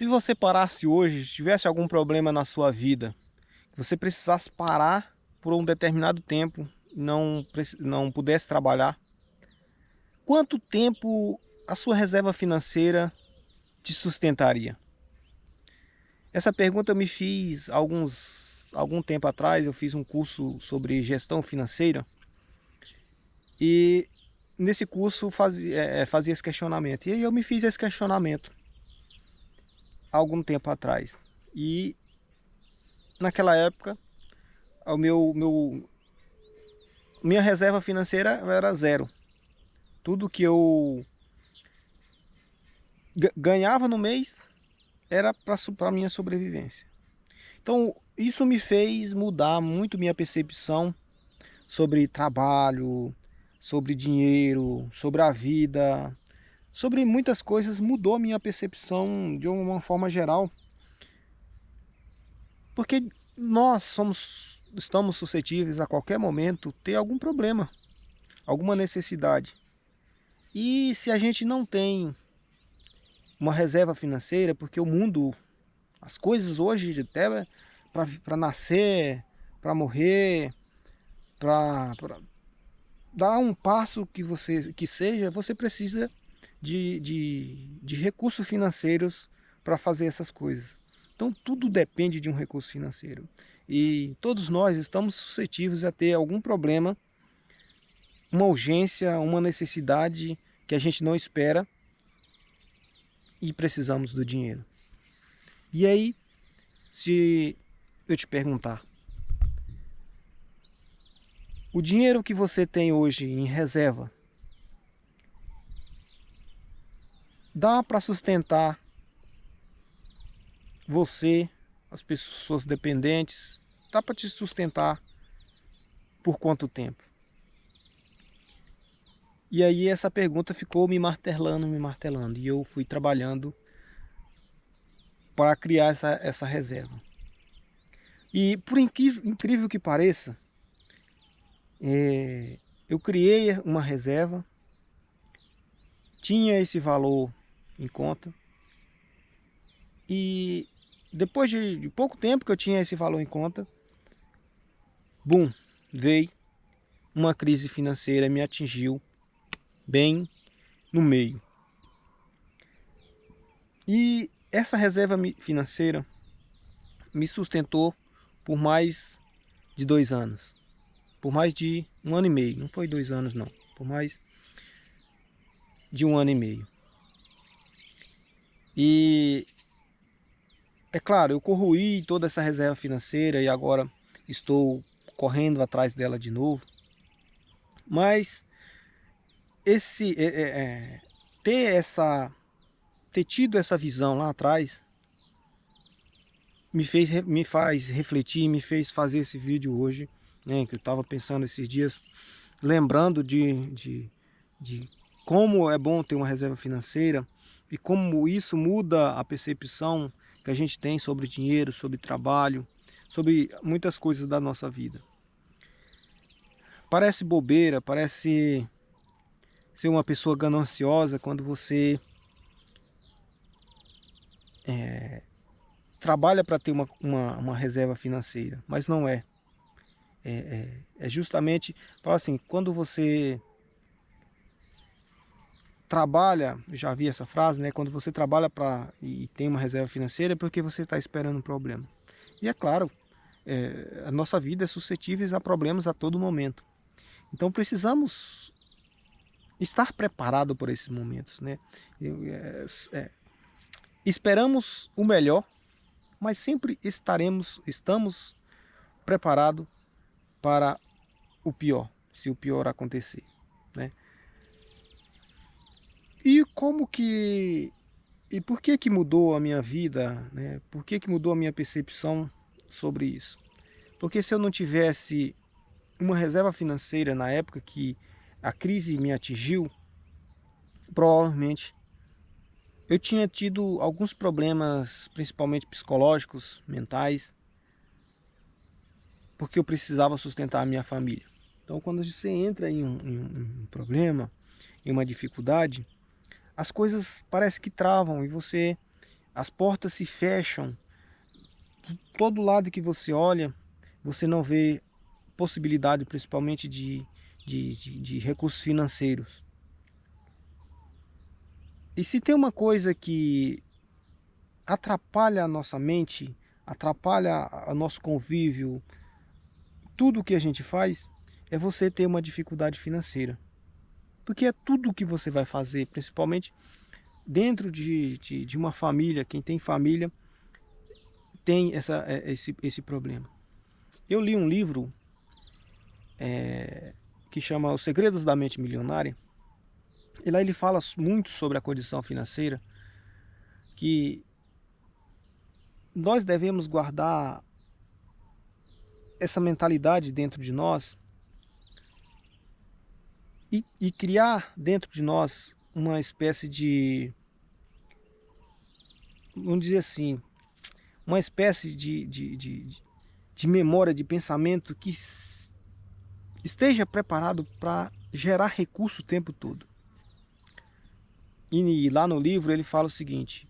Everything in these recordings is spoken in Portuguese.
Se você parasse hoje, tivesse algum problema na sua vida, você precisasse parar por um determinado tempo, não pudesse trabalhar, quanto tempo a sua reserva financeira te sustentaria? Essa pergunta eu me fiz algum tempo atrás. Eu fiz um curso sobre gestão financeira e nesse curso fazia esse questionamento. E aí eu me fiz esse questionamento há algum tempo atrás. E naquela época, o minha reserva financeira era zero. Tudo que eu ganhava no mês era para a minha sobrevivência. Então isso me fez mudar muito minha percepção sobre trabalho, sobre dinheiro, sobre a vida, sobre muitas coisas. Mudou a minha percepção de uma forma geral, porque estamos suscetíveis a qualquer momento ter algum problema, alguma necessidade. E se a gente não tem uma reserva financeira, porque o mundo, as coisas hoje até para nascer, para morrer, para dar um passo que seja, você precisa de recursos financeiros para fazer essas coisas. Então tudo depende de um recurso financeiro. E todos nós estamos suscetíveis a ter algum problema, uma urgência, uma necessidade que a gente não espera e precisamos do dinheiro. E aí, se eu te perguntar, o dinheiro que você tem hoje em reserva dá para sustentar você, as pessoas dependentes? Dá para te sustentar por quanto tempo? E aí essa pergunta ficou me martelando, e eu fui trabalhando para criar essa reserva. E por incrível que pareça, eu criei uma reserva, tinha esse valor em conta, e depois de pouco tempo que eu tinha esse valor em conta, bum, veio uma crise financeira, me atingiu bem no meio. E essa reserva financeira me sustentou por mais de 2 anos. Por mais de 1 ano e meio. Não foi 2 anos não. Por mais de 1 ano e meio. E é claro, eu corroí toda essa reserva financeira e agora estou correndo atrás dela de novo. Mas ter tido essa visão lá atrás me faz refletir, me fez fazer esse vídeo hoje, né, que eu estava pensando esses dias, lembrando de como é bom ter uma reserva financeira e como isso muda a percepção que a gente tem sobre dinheiro, sobre trabalho, sobre muitas coisas da nossa vida. Parece bobeira, parece ser uma pessoa gananciosa quando você trabalha para ter uma reserva financeira, mas não é. É justamente, fala assim, quando você trabalha, eu já vi essa frase, né? Quando você trabalha e tem uma reserva financeira é porque você está esperando um problema. E é claro, a nossa vida é suscetível a problemas a todo momento. Então precisamos estar preparado por esses momentos, né? Esperamos o melhor, mas sempre estamos preparados para o pior, se o pior acontecer, né? E por que mudou a minha vida, né? Por que mudou a minha percepção sobre isso? Porque se eu não tivesse uma reserva financeira na época que a crise me atingiu, provavelmente eu tinha tido alguns problemas, principalmente psicológicos, mentais, porque eu precisava sustentar a minha família. Então quando você entra em um problema, em uma dificuldade, as coisas parecem que travam e você As portas se fecham. Todo lado que você olha, você não vê possibilidade, principalmente de recursos financeiros. E se tem uma coisa que atrapalha a nossa mente, atrapalha o nosso convívio, tudo que a gente faz, é você ter uma dificuldade financeira. Porque é tudo que você vai fazer, principalmente dentro de uma família. Quem tem família tem esse problema. Eu li um livro que chama Os Segredos da Mente Milionária. E lá ele fala muito sobre a condição financeira, que nós devemos guardar essa mentalidade dentro de nós e criar dentro de nós uma espécie de, vamos dizer assim, uma espécie de memória, de pensamento que esteja preparado para gerar recurso o tempo todo. E lá no livro ele fala o seguinte: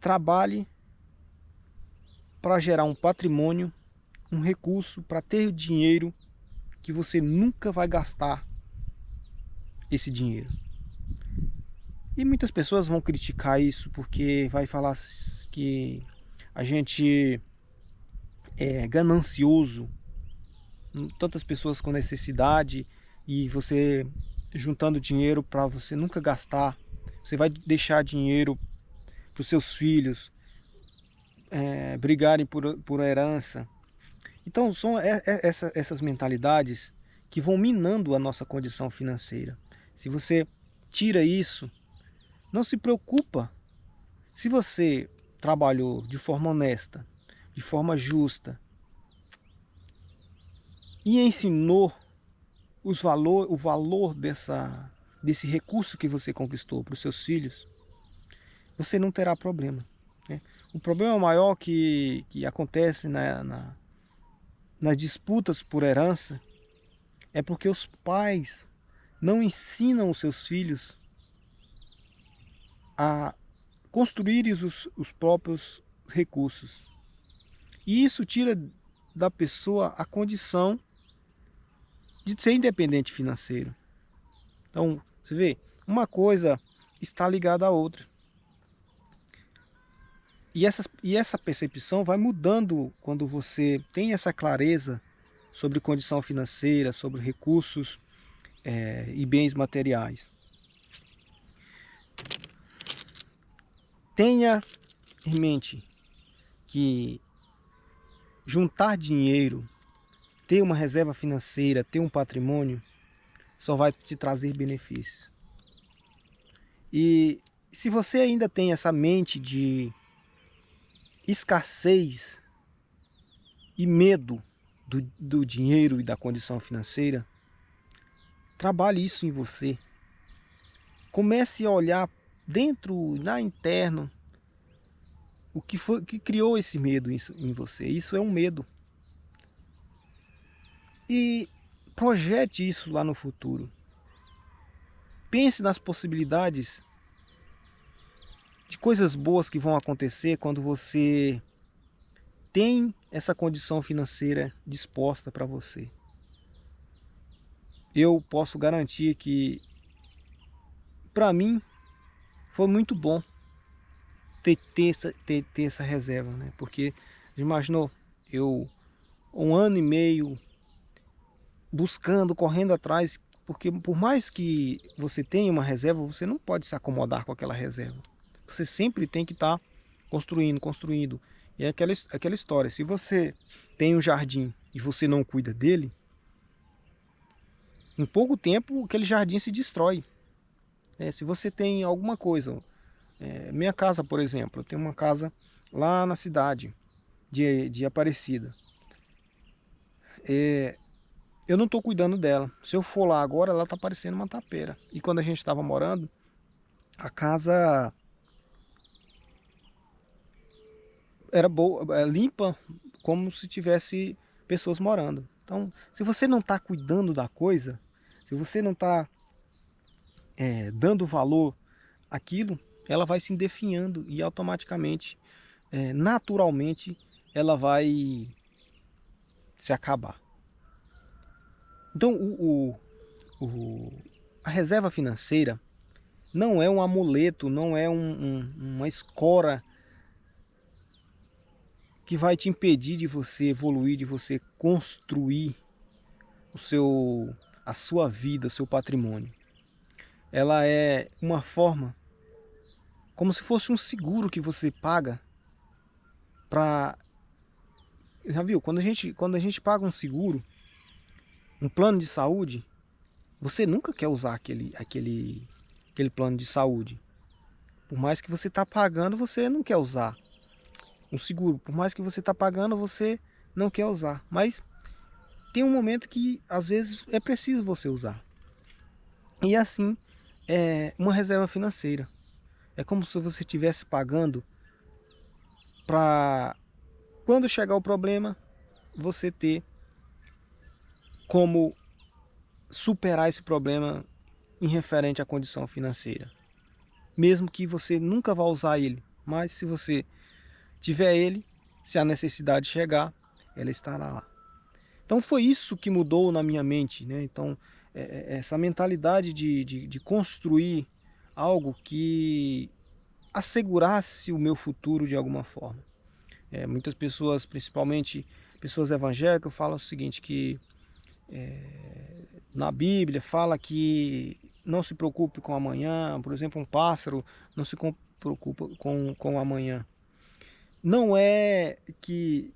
trabalhe para gerar um patrimônio, um recurso, para ter dinheiro que você nunca vai gastar esse dinheiro. E muitas pessoas vão criticar isso porque vai falar que a gente é ganancioso, tantas pessoas com necessidade e você juntando dinheiro para você nunca gastar. Você vai deixar dinheiro para os seus filhos brigarem por herança. Então são essas mentalidades que vão minando a nossa condição financeira. Se você tira isso, não se preocupa. Se você trabalhou de forma honesta, de forma justa, e ensinou o valor desse recurso que você conquistou para os seus filhos, você não terá problema, né? O problema maior que acontece nas disputas por herança é porque os pais não ensinam os seus filhos a construírem os próprios recursos. E isso tira da pessoa a condição de ser independente financeiro. Então, você vê, uma coisa está ligada à outra. E essa percepção vai mudando quando você tem essa clareza sobre condição financeira, sobre recursos e bens materiais. Tenha em mente que juntar dinheiro, ter uma reserva financeira, ter um patrimônio, só vai te trazer benefícios. E se você ainda tem essa mente de escassez e medo do dinheiro e da condição financeira, trabalhe isso em você. Comece a olhar dentro, lá interno, o que criou esse medo em você. Isso é um medo. E projete isso lá no futuro. Pense nas possibilidades de coisas boas que vão acontecer quando você tem essa condição financeira disposta para você. Eu posso garantir que, para mim, foi muito bom ter essa reserva, né? Porque, imaginou, eu 1 ano e meio buscando, correndo atrás, porque por mais que você tenha uma reserva, você não pode se acomodar com aquela reserva. Você sempre tem que estar construindo. E é aquela história, se você tem um jardim e você não cuida dele, em pouco tempo aquele jardim se destrói. Se você tem alguma coisa, minha casa, por exemplo, eu tenho uma casa lá na cidade de Aparecida. Eu não estou cuidando dela. Se eu for lá agora, ela está parecendo uma tapeira. E quando a gente estava morando, a casa era boa, limpa, como se tivesse pessoas morando. Então, se você não está cuidando da coisa, se você não está dando valor àquilo, ela vai se definhando e automaticamente, naturalmente, ela vai se acabar. Então, a reserva financeira não é um amuleto, não é uma escora que vai te impedir de você evoluir, de você construir a sua vida, o seu patrimônio. Ela é uma forma, como se fosse um seguro que você paga para... Já viu? Quando a gente paga um seguro, um plano de saúde, você nunca quer usar aquele plano de saúde. Por mais que você está pagando, você não quer usar. Um seguro, por mais que você está pagando, você não quer usar. Mas tem um momento que, às vezes, é preciso você usar. E assim, é uma reserva financeira. É como se você estivesse pagando para, quando chegar o problema, você ter como superar esse problema em referente à condição financeira. Mesmo que você nunca vá usar ele, mas se você tiver ele, se a necessidade chegar, ela estará lá. Então foi isso que mudou na minha mente, né? Então, essa mentalidade de construir algo que assegurasse o meu futuro de alguma forma. Muitas pessoas, principalmente pessoas evangélicas, falam o seguinte, que na Bíblia fala que não se preocupe com amanhã, por exemplo, um pássaro não se preocupa com o amanhã. Não é que